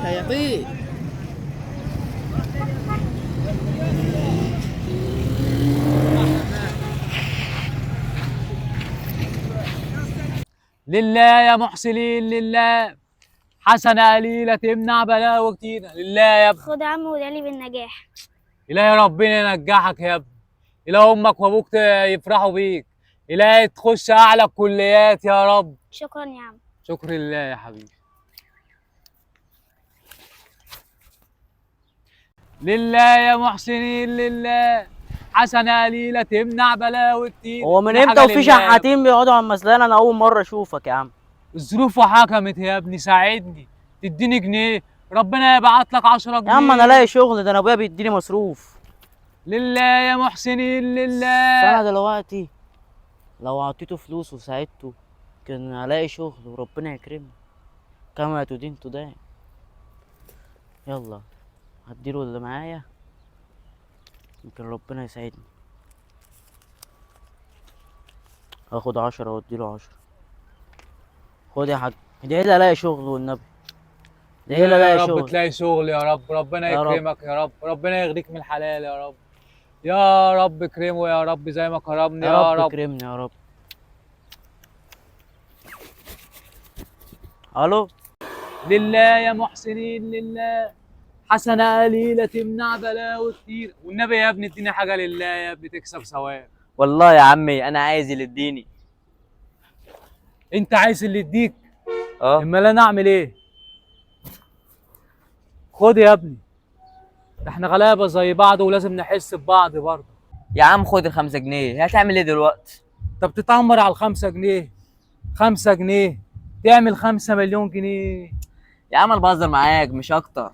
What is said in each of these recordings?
هيطير. لله يا محسنين لله، حسنة قليلة تمنع بلاوي كتير. لله يا ابني. خد يا عم وادعيلي بالنجاح. إلهي ربنا ينجحك يا ابني. إلهي أمك وأبوك يفرحوا بيك. إلهي تخش أعلى الكليات يا رب. شكرا يا عم. شكر لله يا حبيبي. لله يا محسنين لله، حسنة قليلة تمنع بلاوي كتير. هو من دي امتى حاجة وفي لله يا ابني. شحاتين بيقعدوا على المسلانه؟ انا اول مره اشوفك يا عم. الظروف حكمت يا ابني، ساعدني. تديني جنيه ربنا يبعت لك 10 جنيه. يا عم انا الاقي شغل، ده انا ابويا بيديني مصروف. لله يا محسنين بس لله. انا دلوقتي لو اعطيته فلوس وساعدته كان هلاقي شغل وربنا يكرمني. كما تدين تدان. يلا هديله اللي معايا يمكن ربنا يساعدني. هاخد 10 واديله 10. خد يا حاج، ادعيلي الاقي شغل والنبي. ادعيلي يا الاقي رب شغل. تلاقي شغل يا رب، ربنا يا رب. يكرمك يا رب، ربنا يغنيك من الحلال يا رب. يا رب اكرمه يا رب زي ما كرمني يا يا رب رب. كرمني يا رب. الو. لله يا محسنين لله، حسنة قليلة تمنع بلاوي كتير. والنبي يا ابني اديني حاجة لله يا ابني تكسب ثواب. والله يا عمي انا عايز اللي اديني. انت عايز اللي يديك؟ اه اما انا اعمل ايه؟ خد يا ابني، ده احنا غلابة زي بعض ولازم نحس ببعض برضه. يا عم خد ال5 جنيه، هتعمل ايه دلوقتي؟ انت بتتعمر على ال5 جنيه؟ 5 جنيه تعمل 5 مليون جنيه. يا عم انا بهزر معاك مش اكتر.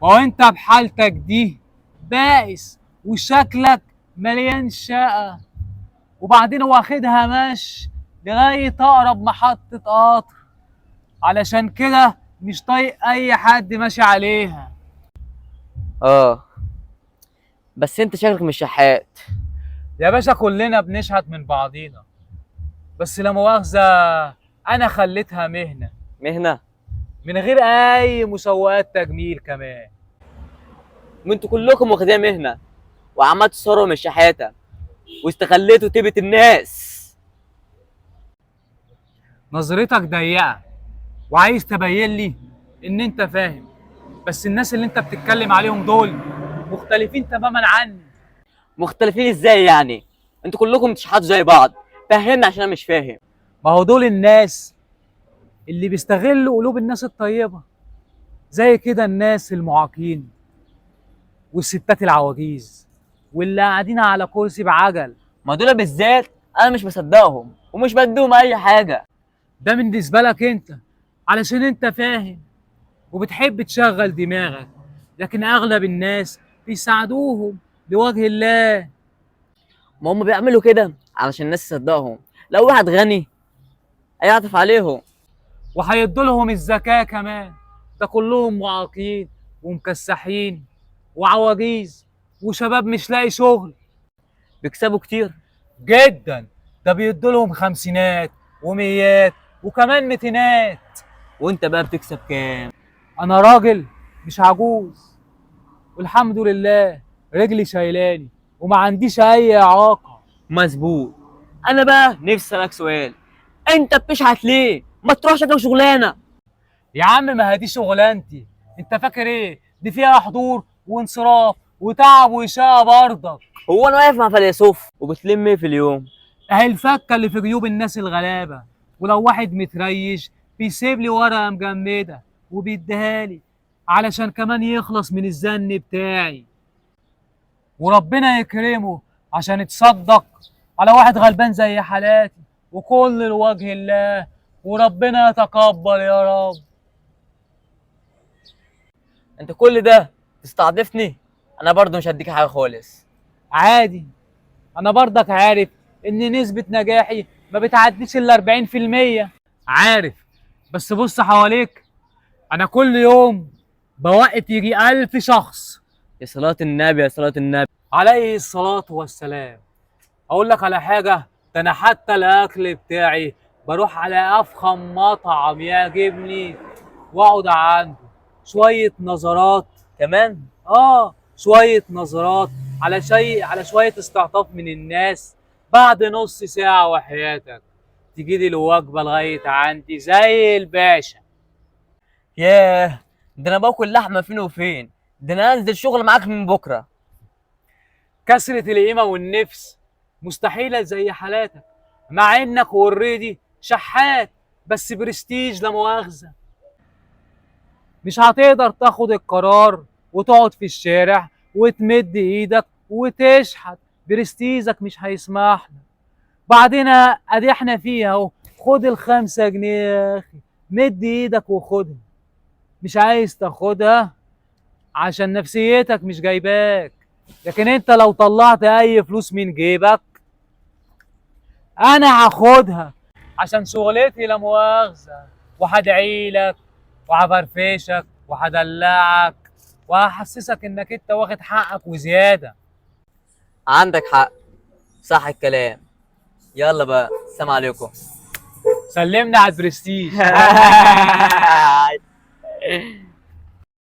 ما هو انت بحالتك دي بائس وشكلك مليان شقة، وبعدين واخدها مشي لغاية أقرب محطة قطر، علشان كده مش طايق أي حد ماشي عليها. اه بس انت شكلك مش شحات. يا باشا كلنا بنشحت من بعضينا، بس لا مؤاخذة أنا خليتها مهنة مهنه؟ من غير أي مسوقات تجميل كمان. ما انتوا كلكم واخدينها مهنه وعملتوا ثروه من الشحاته واستغليتوا طيبه الناس. نظرتك ضيقة وعايز تبين لي إن أنت فاهم، بس الناس اللي أنت بتتكلم عليهم دول مختلفين تماما عني. مختلفين ازاي يعني؟ انتوا كلكم بتشحتوا زي بعض. فهمني عشان انا مش فاهم. ما هو دول الناس اللي بيستغلوا قلوب الناس الطيبة، زي كده الناس المعاقين والستات العواجيز واللي قاعدين على كرسي بعجل. ما دول بالذات انا مش مصدقهم ومش بديهم اي حاجه. ده بالنسبة لك انت علشان انت فاهم وبتحب تشغل دماغك، لكن اغلب الناس بيساعدوهم لوجه الله. ما هم بيعملوا كده علشان الناس تصدقهم. لو واحد غني هيعطف عليهم. وهيدولهم الزكاة كمان. ده كلهم معاقين ومكسحين وعواجيز وشباب مش لاقي شغل. بيكسبوا كتير. جدا، ده بيدولهم خمسينات وميات وكمان ميتينات. وانت بقى بتكسب كام؟ انا راجل مش عجوز، والحمد لله رجلي شايلاني وما عنديش اي اعاقه. مظبوط. انا بقى نفسي اسالك سؤال، انت بتشحت ليه؟ ما تروحش تلاقي شغلانه. يا عم ما هي دي شغلانتي، انت فاكر ايه؟ دي فيها حضور وانصراف وتعب وشقه برضك. هو انا واقف مع فيلسوف وبتلم ايه في اليوم؟ اهي الفكه اللي في جيوب الناس الغلابه، ولو واحد متريش بيسيب لي ورقه مجمده وبيديها لي علشان كمان يخلص من الزن بتاعي، وربنا يكرمه عشان يتصدق على واحد غلبان زي حالاتي، وكل لوجه الله، وربنا يتقبل يا رب. انت كل ده تستعضفني؟ انا برضه مش هديك حاجه خالص. عادي، انا برضك عارف ان نسبة نجاحي ما بتعديش ال 40%. عارف، بس بص حواليك، انا كل يوم بوقف يجي 1000 شخص. يا صلاه النبي يا صلاه النبي. عليه الصلاة والسلام. اقول لك على حاجة، ده انا حتى الاكل بتاعي بروح على افخم مطعم يعجبني واقعد عنده شويه نظرات. كمان شويه نظرات على شويه استعطاف من الناس. بعد نص ساعه وحياتك تجيلي الوجبه لغايه عندي زي الباشا. ياه، ده انا باكل لحمه فين وفين، ده انا انزل شغل معاك من بكره. كسرة القيمة والنفس مستحيلة زي حالاتك، مع انك اوريدي شحات بس برستيج لا مؤاخذة. مش هتقدر تاخد القرار وتقعد في الشارع وتمد ايدك وتشحت، برستيجك مش هيسمح لك. بعدين ادي احنا فيها اهو، خد ال5 جنيه يا اخي، مد ايدك وخدها. مش عايز تاخدها عشان نفسيتك مش جايباك، لكن انت لو طلعت اي فلوس من جيبك انا هاخدها عشان شغلتي لا مؤاخذة، وهدعي لك وهفرفشك وهدلعك وهحسسك انك انت واخد حقك وزيادة. عندك حق، صح الكلام. يلا بقى، السلام عليكم. سلمنا على البرستيج.